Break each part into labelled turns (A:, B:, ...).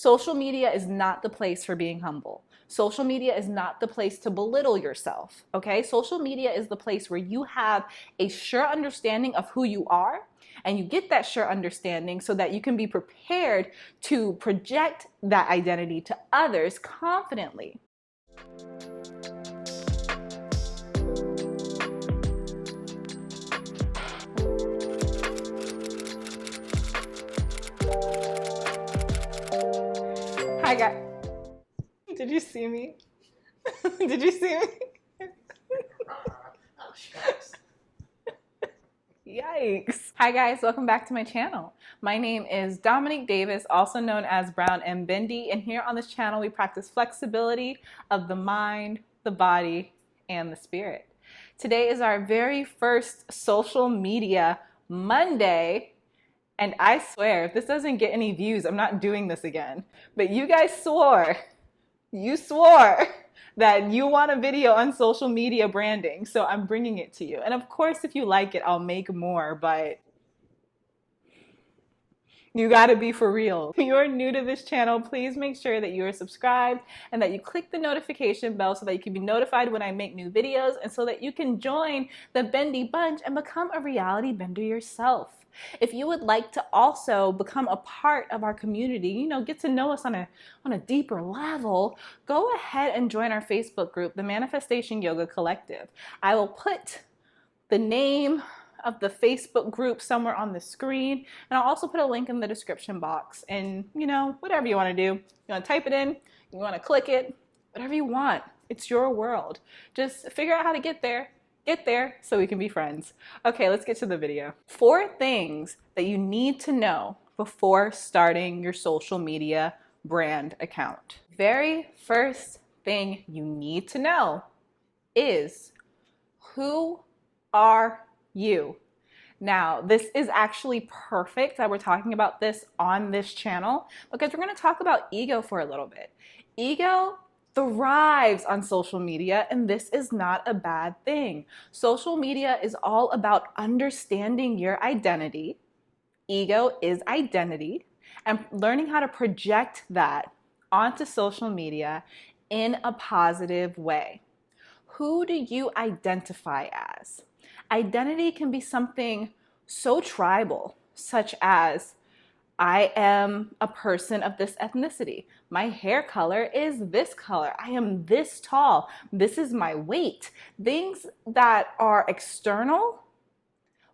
A: Social media is not the place for being humble. Social media is not the place to belittle yourself, okay? Social media is the place where you have a sure understanding of who you are, and you get that sure understanding so that you can be prepared to project that identity to others confidently. Hi guys. Did you see me? Did you see me? Yikes. Hi guys, welcome back to my channel. My name is Dominique Davis, also known as Brown and Bendy, and here on this channel we practice flexibility of the mind, the body, and the spirit. Today is our very first social media Monday, and I swear, if this doesn't get any views, I'm not doing this again. But you guys swore that you want a video on social media branding, so I'm bringing it to you. And of course, if you like it, I'll make more, but you gotta be for real. If you're new to this channel, please make sure that you are subscribed and that you click the notification bell so that you can be notified when I make new videos and so that you can join the Bendy Bunch and become a reality bender yourself. If you would like to also become a part of our community, get to know us on a deeper level, go ahead and join our Facebook group, the Manifestation Yoga Collective. I will put the name of the Facebook group somewhere on the screen, and I'll also put a link in the description box. And whatever you want to do, you want to type it in, you want to click it, whatever you want. It's your world. Just figure out how to get there so we can be friends. Okay, let's get to the video. 4 things that you need to know before starting your social media brand account. Very first thing you need to know is, who are you? Now, this is actually perfect that we're talking about this on this channel because we're going to talk about ego for a little bit. Ego thrives on social media, and this is not a bad thing. Social media is all about understanding your identity. Ego is identity, and learning how to project that onto social media in a positive way. Who do you identify as? Identity can be something so tribal, such as, I am a person of this ethnicity. My hair color is this color. I am this tall. This is my weight. Things that are external,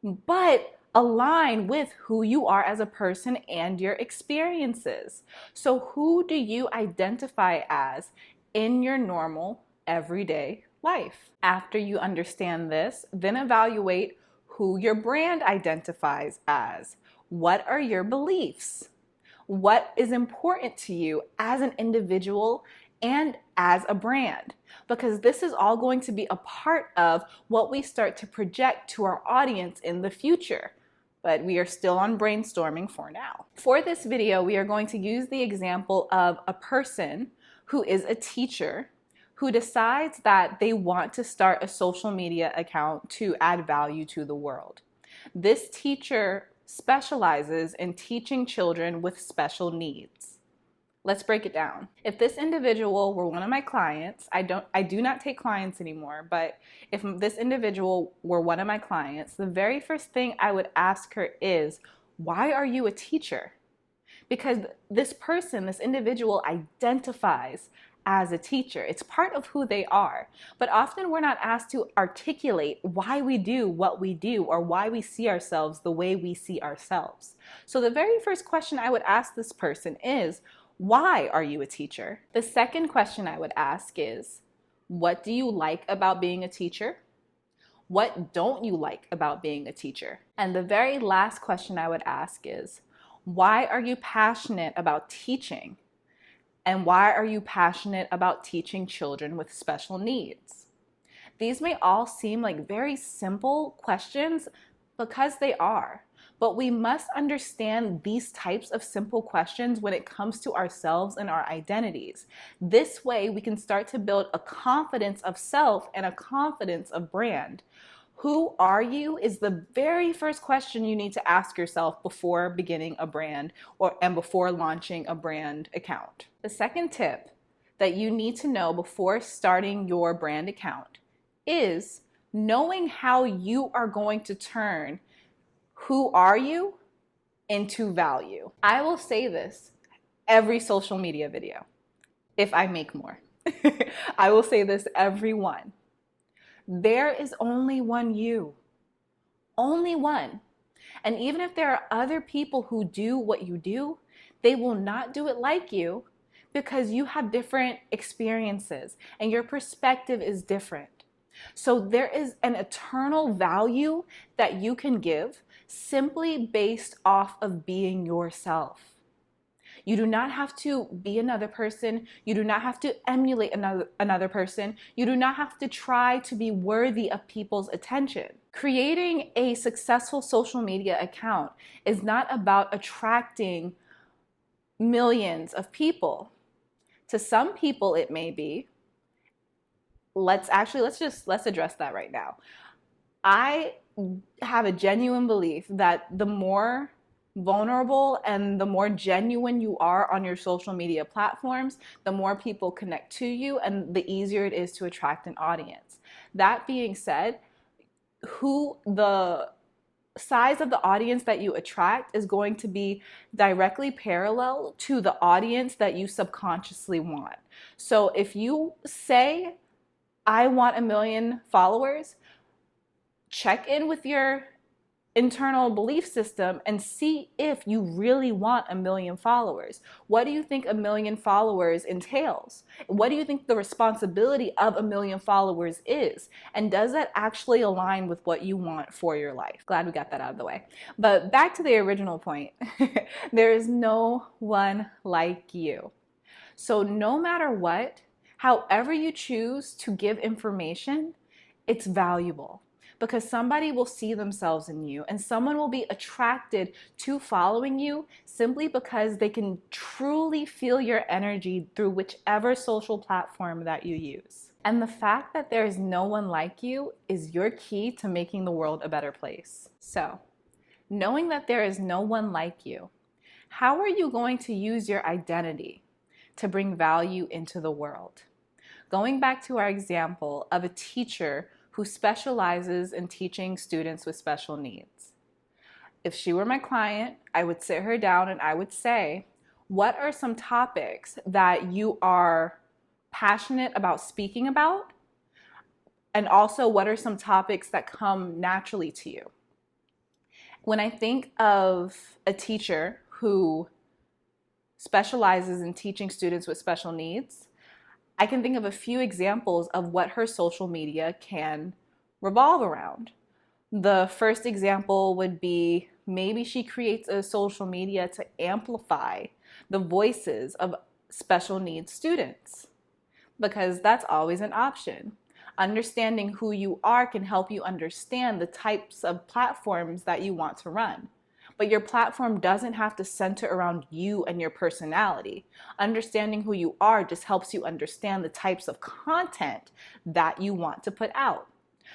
A: but align with who you are as a person and your experiences. So who do you identify as in your normal, everyday life? After you understand this, then evaluate who your brand identifies as. What are your beliefs? What is important to you as an individual and as a brand? Because this is all going to be a part of what we start to project to our audience in the future. But we are still on brainstorming for now. For this video, we are going to use the example of a person who is a teacher who decides that they want to start a social media account to add value to the world. This teacher specializes in teaching children with special needs. Let's break it down. If this individual were one of my clients, I do not take clients anymore, but if this individual were one of my clients, the very first thing I would ask her is, why are you a teacher? Because this person, this individual identifies as a teacher. It's part of who they are. But often we're not asked to articulate why we do what we do or why we see ourselves the way we see ourselves. So the very first question I would ask this person is, why are you a teacher? The second question I would ask is, what do you like about being a teacher? What don't you like about being a teacher? And the very last question I would ask is, why are you passionate about teaching? And why are you passionate about teaching children with special needs? These may all seem like very simple questions because they are, but we must understand these types of simple questions when it comes to ourselves and our identities. This way we can start to build a confidence of self and a confidence of brand. Who are you is the very first question you need to ask yourself before beginning a brand and before launching a brand account. The second tip that you need to know before starting your brand account is knowing how you are going to turn who are you into value. I will say this every social media video, if I make more. I will say this every one. There is only one you, only one. And even if there are other people who do what you do, they will not do it like you because you have different experiences and your perspective is different. So there is an eternal value that you can give simply based off of being yourself. You do not have to be another person. You do not have to emulate another person. You do not have to try to be worthy of people's attention. Creating a successful social media account is not about attracting millions of people. To some people it may be. Let's address that right now. I have a genuine belief that the more vulnerable and the more genuine you are on your social media platforms, the more people connect to you and the easier it is to attract an audience. That being said, the size of the audience that you attract is going to be directly parallel to the audience that you subconsciously want. So if you say, I want 1 million followers, check in with your internal belief system and see if you really want 1 million followers. What do you think 1 million followers entails? What do you think the responsibility of 1 million followers is? And does that actually align with what you want for your life? Glad we got that out of the way. But back to the original point, there is no one like you. So no matter what, however you choose to give information, it's valuable. Because somebody will see themselves in you and someone will be attracted to following you simply because they can truly feel your energy through whichever social platform that you use. And the fact that there is no one like you is your key to making the world a better place. So, knowing that there is no one like you, how are you going to use your identity to bring value into the world? Going back to our example of a teacher who specializes in teaching students with special needs. If she were my client, I would sit her down and I would say, what are some topics that you are passionate about speaking about? And also, what are some topics that come naturally to you? When I think of a teacher who specializes in teaching students with special needs, I can think of a few examples of what her social media can revolve around. The first example would be maybe she creates a social media to amplify the voices of special needs students, because that's always an option. Understanding who you are can help you understand the types of platforms that you want to run. But your platform doesn't have to center around you and your personality. Understanding who you are just helps you understand the types of content that you want to put out.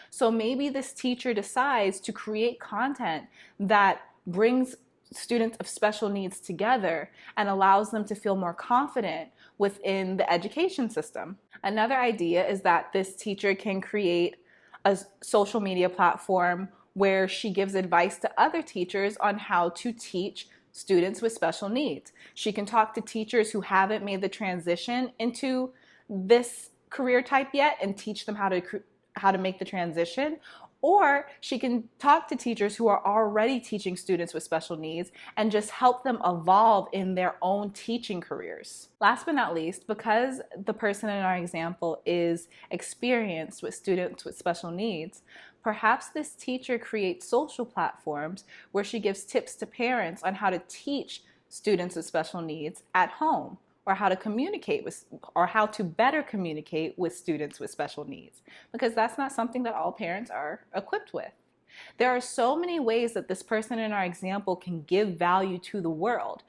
A: So maybe this teacher decides to create content that brings students of special needs together and allows them to feel more confident within the education system. Another idea is that this teacher can create a social media platform where she gives advice to other teachers on how to teach students with special needs. She can talk to teachers who haven't made the transition into this career type yet and teach them how to make the transition. Or she can talk to teachers who are already teaching students with special needs and just help them evolve in their own teaching careers. Last but not least, because the person in our example is experienced with students with special needs, perhaps this teacher creates social platforms where she gives tips to parents on how to teach students with special needs at home, or how to communicate with, or how to better communicate with students with special needs, because that's not something that all parents are equipped with. There are so many ways that this person in our example can give value to the world.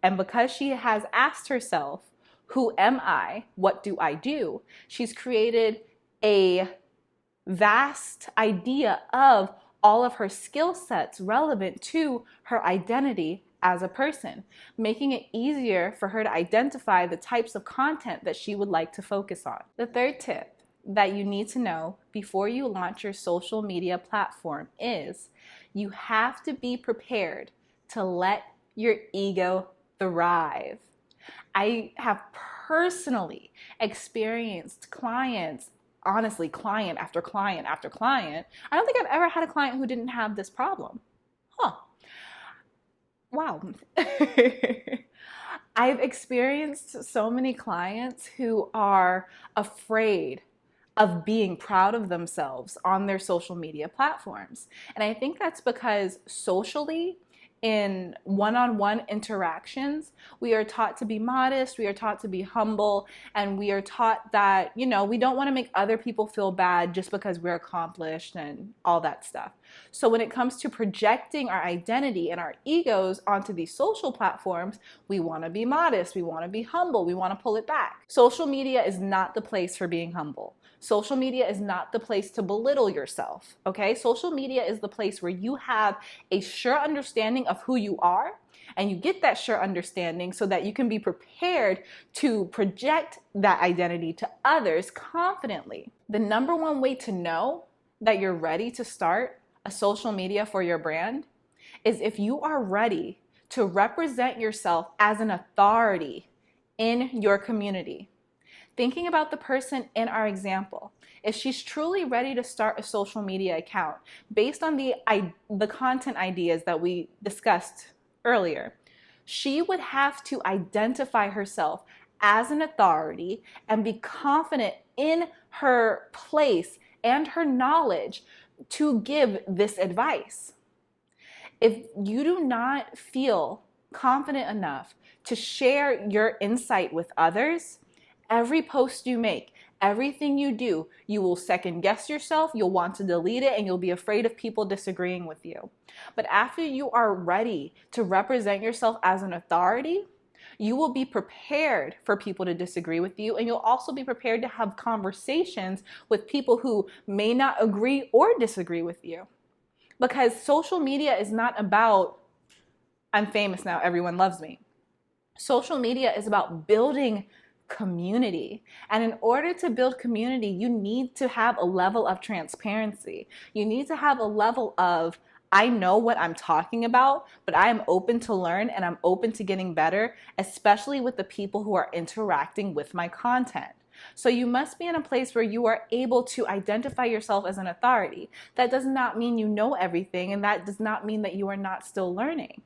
A: And because she has asked herself, who am I? What do I do? She's created a vast idea of all of her skill sets relevant to her identity as a person, making it easier for her to identify the types of content that she would like to focus on. The third tip that you need to know before you launch your social media platform is you have to be prepared to let your ego thrive. I have personally experienced clients, honestly, client after client after client. I don't think I've ever had a client who didn't have this problem. Huh. Wow. I've experienced so many clients who are afraid of being proud of themselves on their social media platforms. And I think that's because socially, in one-on-one interactions, we are taught to be modest, we are taught to be humble, and we are taught that, we don't want to make other people feel bad just because we're accomplished and all that stuff. So when it comes to projecting our identity and our egos onto these social platforms, we want to be modest, we want to be humble, we want to pull it back. Social media is not the place for being humble. Social media is not the place to belittle yourself, okay? Social media is the place where you have a sure understanding of who you are, and you get that sure understanding so that you can be prepared to project that identity to others confidently. The number one way to know that you're ready to start a social media for your brand is if you are ready to represent yourself as an authority in your community. Thinking about the person in our example, if she's truly ready to start a social media account based on the content ideas that we discussed earlier, she would have to identify herself as an authority and be confident in her place and her knowledge to give this advice. If you do not feel confident enough to share your insight with others, every post you make, everything you do, you will second guess yourself, you'll want to delete it, and you'll be afraid of people disagreeing with you. But after you are ready to represent yourself as an authority, you will be prepared for people to disagree with you, and you'll also be prepared to have conversations with people who may not agree or disagree with you. Because social media is not about, I'm famous now, everyone loves me. Social media is about building community. And in order to build community, you need to have a level of transparency. You need to have a level of, I know what I'm talking about, but I am open to learn and I'm open to getting better, especially with the people who are interacting with my content. So you must be in a place where you are able to identify yourself as an authority. That does not mean you know everything, and that does not mean that you are not still learning.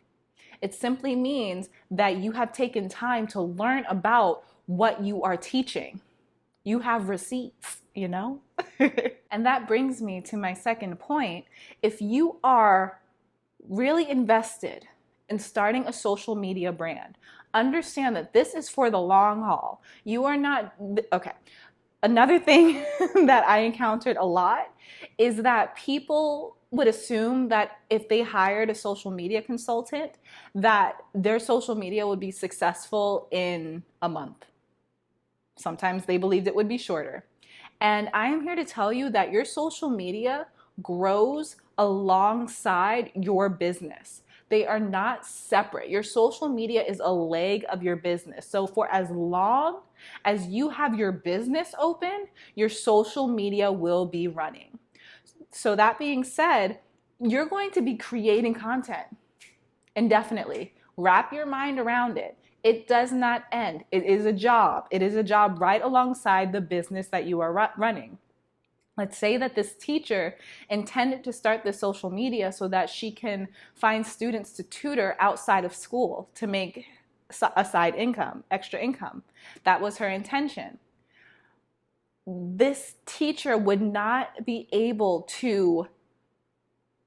A: It simply means that you have taken time to learn about what you are teaching. You have receipts, And that brings me to my second point. If you are really invested in starting a social media brand, understand that this is for the long haul. You are not, okay. Another thing that I encountered a lot is that people would assume that if they hired a social media consultant, that their social media would be successful in a month. Sometimes they believed it would be shorter. And I am here to tell you that your social media grows alongside your business. They are not separate. Your social media is a leg of your business. So for as long as you have your business open, your social media will be running. So that being said, you're going to be creating content indefinitely. Wrap your mind around it. It does not end. It is a job. It is a job right alongside the business that you are running. Let's say that this teacher intended to start this social media so that she can find students to tutor outside of school to make a side income, extra income. That was her intention. This teacher would not be able to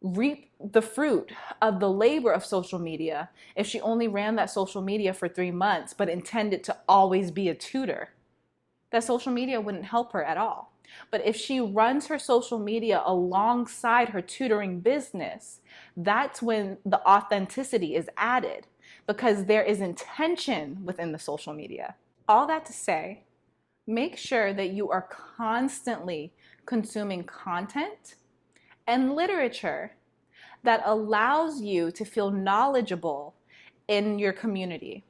A: reap the fruit of the labor of social media if she only ran that social media for 3 months but intended to always be a tutor. That social media wouldn't help her at all. But if she runs her social media alongside her tutoring business, that's when the authenticity is added, because there is intention within the social media. All that to say, Make sure that you are constantly consuming content and literature that allows you to feel knowledgeable in your community.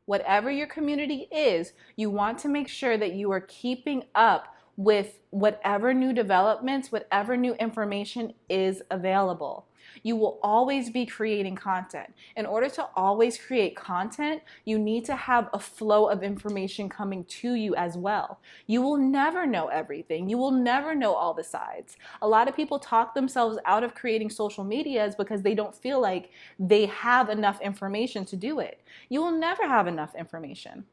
A: Whatever your community is, you want to make sure that you are keeping up with whatever new developments, whatever new information is available. You will always be creating content. In order to always create content, you need to have a flow of information coming to you as well. You will never know everything. You will never know all the sides. A lot of people talk themselves out of creating social medias because they don't feel like they have enough information to do it. You will never have enough information.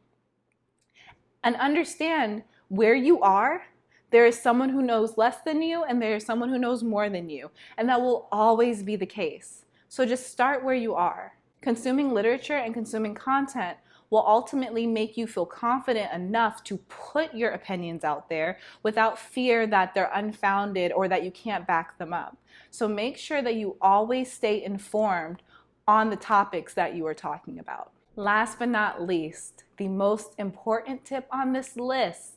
A: And understand where you are. There is someone who knows less than you, and there is someone who knows more than you. And that will always be the case. So just start where you are. Consuming literature and consuming content will ultimately make you feel confident enough to put your opinions out there without fear that they're unfounded or that you can't back them up. So make sure that you always stay informed on the topics that you are talking about. Last but not least, the most important tip on this list.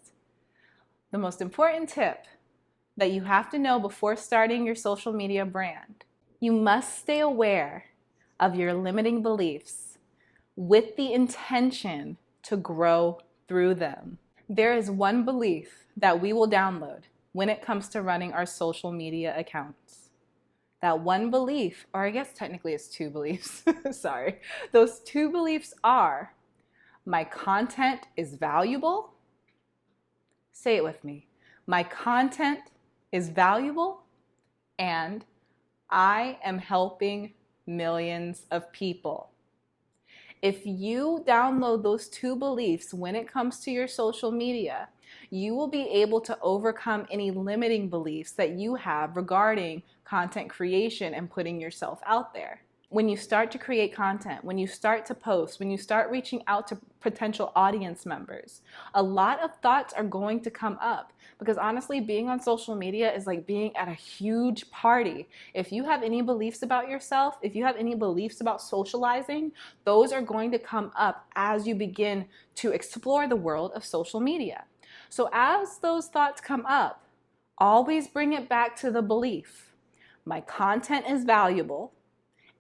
A: The most important tip that you have to know before starting your social media brand. You must stay aware of your limiting beliefs with the intention to grow through them. There is one belief that we will download when it comes to running our social media accounts. That one belief, or I guess technically it's two beliefs, sorry. Those two beliefs are, my content is valuable. Say it with me. My content is valuable and I am helping millions of people. If you download those two beliefs when it comes to your social media, you will be able to overcome any limiting beliefs that you have regarding content creation and putting yourself out there. When you start to create content, when you start to post, when you start reaching out to potential audience members, a lot of thoughts are going to come up because honestly, being on social media is like being at a huge party. If you have any beliefs about yourself, if you have any beliefs about socializing, those are going to come up as you begin to explore the world of social media. So as those thoughts come up, always bring it back to the belief, my content is valuable,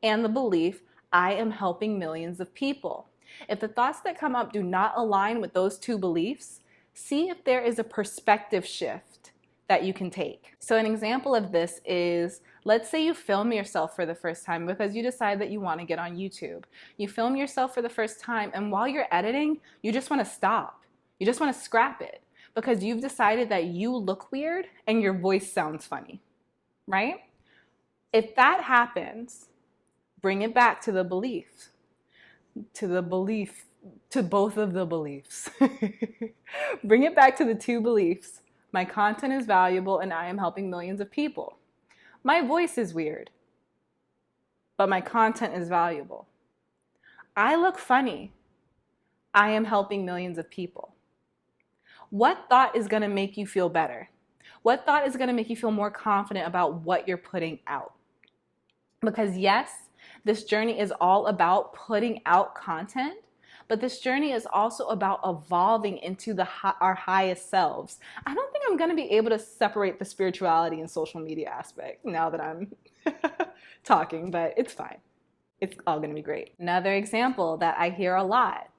A: and the belief, I am helping millions of people. If the thoughts that come up do not align with those two beliefs, see if there is a perspective shift that you can take. So an example of this is, let's say you film yourself for the first time because you decide that you want to get on YouTube. You film yourself for the first time, and while you're editing, you just want to stop. You just want to scrap it because you've decided that you look weird and your voice sounds funny, right? If that happens, bring it back to the belief, to both of the beliefs. Bring it back to the two beliefs. My content is valuable and I am helping millions of people. My voice is weird, but my content is valuable. I look funny. I am helping millions of people. What thought is going to make you feel better? What thought is going to make you feel more confident about what you're putting out? Because yes, this journey is all about putting out content, but this journey is also about evolving into our highest selves. I don't think I'm going to be able to separate the spirituality and social media aspect now that I'm talking, but it's fine. It's all going to be great. Another example that I hear a lot.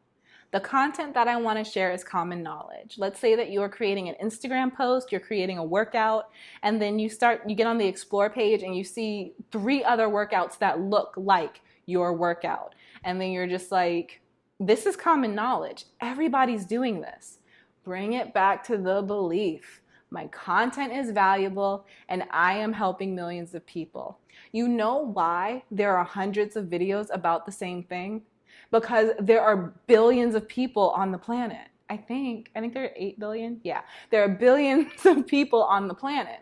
A: The content that I want to share is common knowledge. Let's say that you are creating an Instagram post, you're creating a workout, and then you get on the explore page and you see 3 other workouts that look like your workout. And then you're just like, this is common knowledge. Everybody's doing this. Bring it back to the belief. My content is valuable and I am helping millions of people. You know why there are hundreds of videos about the same thing? Because there are billions of people on the planet. I think there are 8 billion. Yeah, there are billions of people on the planet.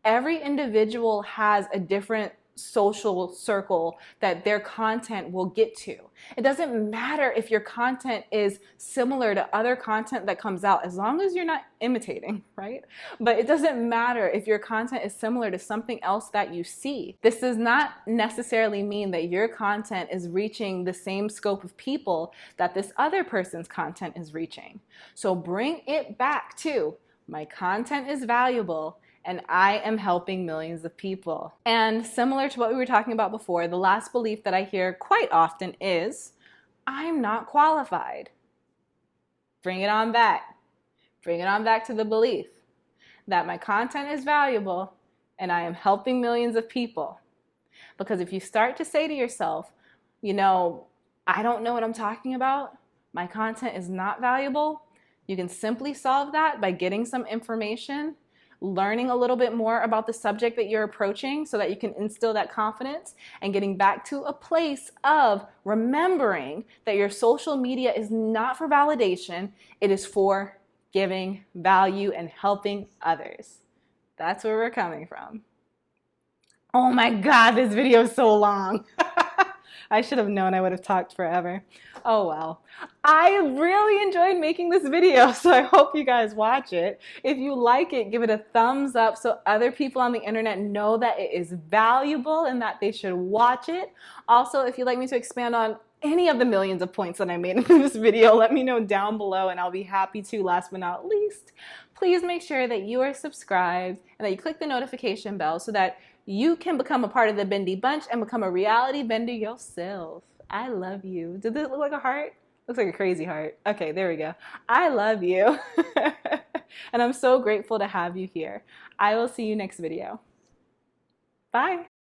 A: Every individual has a different social circle that their content will get to. It doesn't matter if your content is similar to other content that comes out, as long as you're not imitating, right? But it doesn't matter if your content is similar to something else that you see. This does not necessarily mean that your content is reaching the same scope of people that this other person's content is reaching. So bring it back to, my content is valuable and I am helping millions of people. And similar to what we were talking about before, the last belief that I hear quite often is, I'm not qualified. Bring it on back. Bring it on back to the belief that my content is valuable and I am helping millions of people. Because if you start to say to yourself, you know, I don't know what I'm talking about, my content is not valuable, you can simply solve that by getting some information, learning a little bit more about the subject that you're approaching so that you can instill that confidence, and getting back to a place of remembering that your social media is not for validation, it is for giving value and helping others. That's where we're coming from. Oh my God, this video is so long. I should have known I would have talked forever. Oh well. I really enjoyed making this video, so I hope you guys watch it. If you like it, give it a thumbs up so other people on the internet know that it is valuable and that they should watch it. Also, if you'd like me to expand on any of the millions of points that I made in this video, let me know down below and I'll be happy to. Last but not least, please make sure that you are subscribed and that you click the notification bell so that you can become a part of the Bendy Bunch and become a reality bender yourself. I love you. Did this look like a heart? Looks like a crazy heart. Okay, there we go. I love you. And I'm so grateful to have you here. I will see you next video. Bye.